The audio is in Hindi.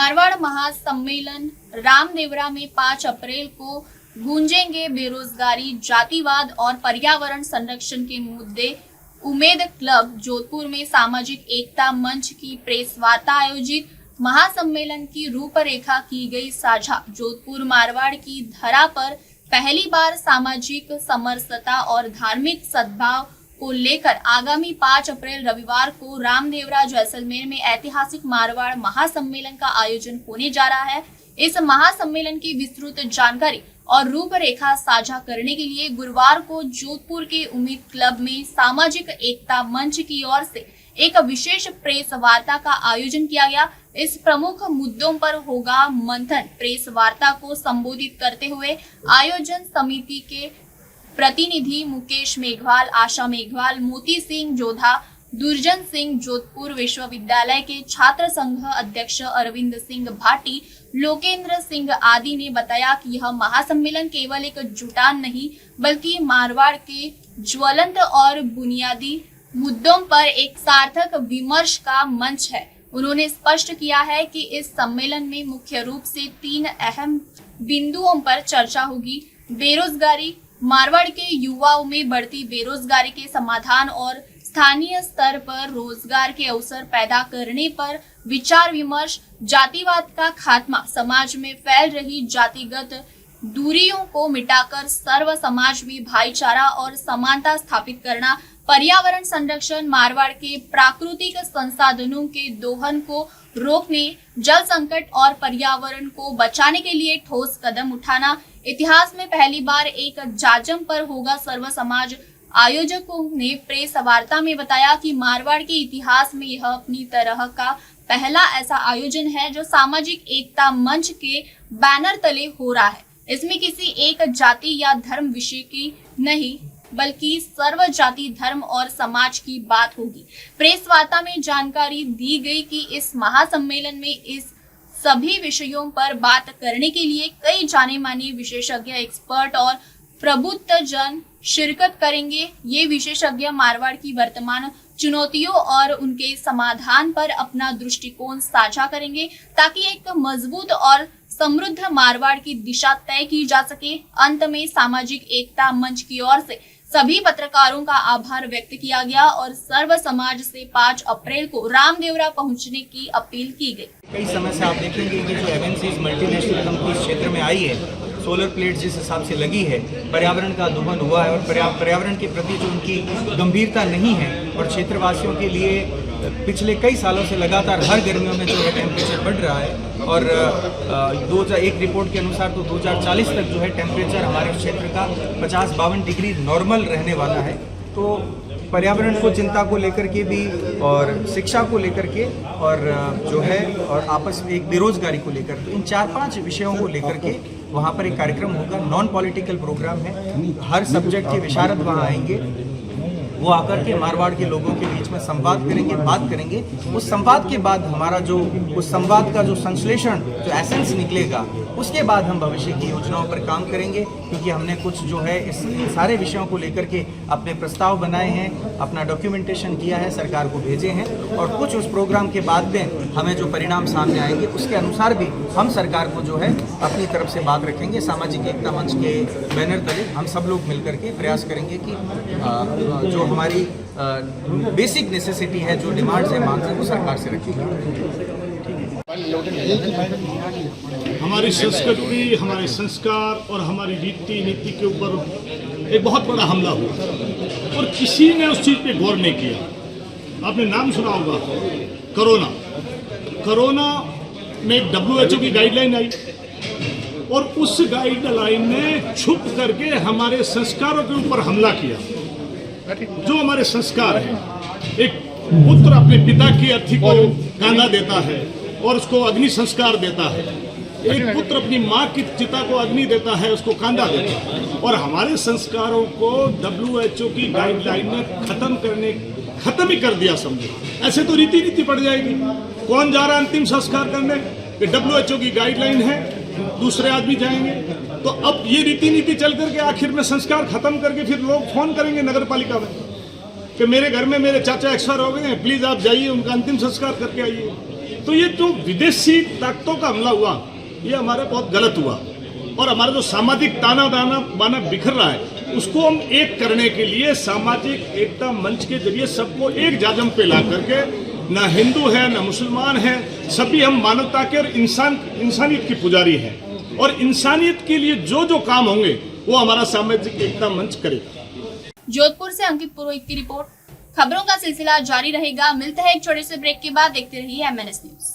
मारवाड़ महासम्मेलन रामदेवरा में 5 अप्रैल को गूंजेंगे बेरोजगारी, जातिवाद और पर्यावरण संरक्षण के मुद्दे। उम्मीद क्लब जोधपुर में सामाजिक एकता मंच की प्रेस वार्ता आयोजित। महासम्मेलन की रूपरेखा की गई साझा। जोधपुर मारवाड़ की धरा पर पहली बार सामाजिक समरसता और धार्मिक सद्भाव को लेकर आगामी 5 अप्रैल रविवार को रामदेवरा जैसलमेर में ऐतिहासिक मारवाड़ महासम्मेलन का आयोजन होने जा रहा है। इस महासम्मेलन की विस्तृत जानकारी और रूपरेखा साझा करने के लिए गुरुवार को जोधपुर के उम्मीद क्लब में सामाजिक एकता मंच की ओर से एक विशेष प्रेस वार्ता का आयोजन किया गया। इस प्रमुख मुद्दों पर होगा मंथन। प्रेस वार्ता को संबोधित करते हुए आयोजन समिति के प्रतिनिधि मुकेश मेघवाल, आशा मेघवाल, मोती सिंह जोधा, दुर्जन सिंह, जोधपुर विश्वविद्यालय के छात्र संघ अध्यक्ष अरविंद सिंह भाटी, लोकेंद्र सिंह आदि ने बताया कि यह महासम्मेलन केवल एक जुटान नहीं बल्कि मारवाड़ के ज्वलंत और बुनियादी मुद्दों पर एक सार्थक विमर्श का मंच है। उन्होंने स्पष्ट किया है कि इस सम्मेलन में मुख्य रूप से 3 अहम बिंदुओं पर चर्चा होगी। बेरोजगारी, मारवाड़ के युवाओं में बढ़ती बेरोजगारी के समाधान और स्थानीय स्तर पर रोजगार के अवसर पैदा करने पर विचार विमर्श, जातिवाद का खात्मा, समाज में फैल रही जातिगत दूरियों को मिटाकर सर्व समाज में भाईचारा और समानता स्थापित करना, पर्यावरण संरक्षण, मारवाड़ के प्राकृतिक संसाधनों के दोहन को रोकने, जल संकट और पर्यावरण को बचाने के लिए ठोस कदम उठाना। इतिहास में पहली बार एक जाजम पर होगा सर्व समाज। आयोजकों ने प्रेस वार्ता में बताया कि मारवाड़ के इतिहास में यह अपनी तरह का पहला ऐसा आयोजन है जो सामाजिक एकता मंच के बैनर तले हो रहा है। इसमें किसी एक जाति या धर्म विषय की नहीं बल्कि सर्व जाति, धर्म और समाज की बात होगी। प्रेस वार्ता में जानकारी दी गई कि इस महासम्मेलन में इस सभी विषयों पर बात करने के लिए कई जाने माने विशेषज्ञ, एक्सपर्ट और प्रबुद्ध जन शिरकत करेंगे। ये विशेषज्ञ मारवाड़ की वर्तमान चुनौतियों और उनके समाधान पर अपना दृष्टिकोण साझा करेंगे ताकि एक मजबूत और समृद्ध मारवाड़ की दिशा तय की जा सके। अंत में सामाजिक एकता मंच की ओर से सभी पत्रकारों का आभार व्यक्त किया गया और सर्व समाज से 5 अप्रैल को रामदेवरा पहुंचने की अपील की गई। कई समय से आप देखेंगे कि जो एमएनसीज मल्टीनेशनल कंपनी क्षेत्र में आई है, सोलर प्लेट जिस हिसाब से लगी है, पर्यावरण का दोहन हुआ है और पर्यावरण के प्रति जो उनकी गंभीरता नहीं है और क्षेत्रवासियों के लिए पिछले कई सालों से लगातार हर गर्मियों में जो है टेम्परेचर बढ़ रहा है और एक रिपोर्ट के अनुसार तो 2040 तक जो है टेम्परेचर हमारे क्षेत्र का 50-52 डिग्री नॉर्मल रहने वाला है। तो पर्यावरण को चिंता को लेकर के भी और शिक्षा को लेकर के और जो है और आपस में एक बेरोजगारी को लेकर के इन 4-5 विषयों को लेकर के वहाँ पर एक कार्यक्रम होगा। नॉन पॉलिटिकल प्रोग्राम है, हर सब्जेक्ट के विशारद वहाँ आएंगे, वो आकर के मारवाड़ के लोगों के बीच में संवाद करेंगे, बात करेंगे। उस संवाद के बाद हमारा जो उस संवाद का जो संश्लेषण, जो एसेंस निकलेगा, उसके बाद हम भविष्य की योजनाओं पर काम करेंगे क्योंकि हमने कुछ जो है इस सारे विषयों को लेकर के अपने प्रस्ताव बनाए हैं, अपना डॉक्यूमेंटेशन किया है, सरकार को भेजे हैं और कुछ उस प्रोग्राम के बाद में हमें जो परिणाम सामने आएंगे उसके अनुसार भी हम सरकार को जो है अपनी तरफ से बात रखेंगे। सामाजिक एकता मंच के बैनर तले हम सब लोग मिलकर के प्रयास करेंगे कि जो हमारी बेसिक नेसेसिटी है, जो डिमांड्स है, मांग है, वो सरकार से रखेंगे। हमारी संस्कृति, हमारे संस्कार और हमारी रीति नीति के ऊपर एक बहुत बड़ा हमला हुआ और किसी ने उस चीज़ पे गौर नहीं किया। आपने नाम सुना होगा कोरोना में WHO की गाइडलाइन आई और उस गाइडलाइन ने छुप करके हमारे संस्कारों के ऊपर हमला किया। जो हमारे संस्कार हैं, एक पुत्र अपने पिता की अर्थी को कांधा देता है और उसको अग्नि संस्कार देता है, एक पुत्र अपनी माँ की चिता को अग्नि देता है, उसको कांधा देता है। और हमारे संस्कारों को WHO की गाइडलाइन ने खत्म ही कर दिया समझो। ऐसे तो रीति नीति पड़ जाएगी। कौन जा रहा है अंतिम संस्कार करने? कि WHO की गाइडलाइन है, दूसरे आदमी जाएंगे। तो अब ये रीति नीति चल करके आखिर में संस्कार खत्म करके फिर लोग फोन करेंगे नगर पालिका में कि मेरे घर में मेरे चाचा एक्सपायर हो गए हैं, प्लीज आप जाइए उनका अंतिम संस्कार करके आइए। तो ये जो विदेशी ताकतों का हमला हुआ, ये हमारे बहुत गलत हुआ। और हमारा जो सामाजिक ताना बाना बिखर रहा है, उसको हम एक करने के लिए सामाजिक एकता मंच के जरिए सबको एक जाजम पे ला करके, ना हिंदू है ना मुसलमान है, सभी हम मानवता के और इंसानियत की पुजारी हैं। और इंसानियत के लिए जो जो काम होंगे वो हमारा सामाजिक एकता मंच करेगा। जोधपुर से अंकित पुरोहित की रिपोर्ट। खबरों का सिलसिला जारी रहेगा। मिलते हैं एक छोटे से ब्रेक के बाद। देखते रहिए MNS न्यूज।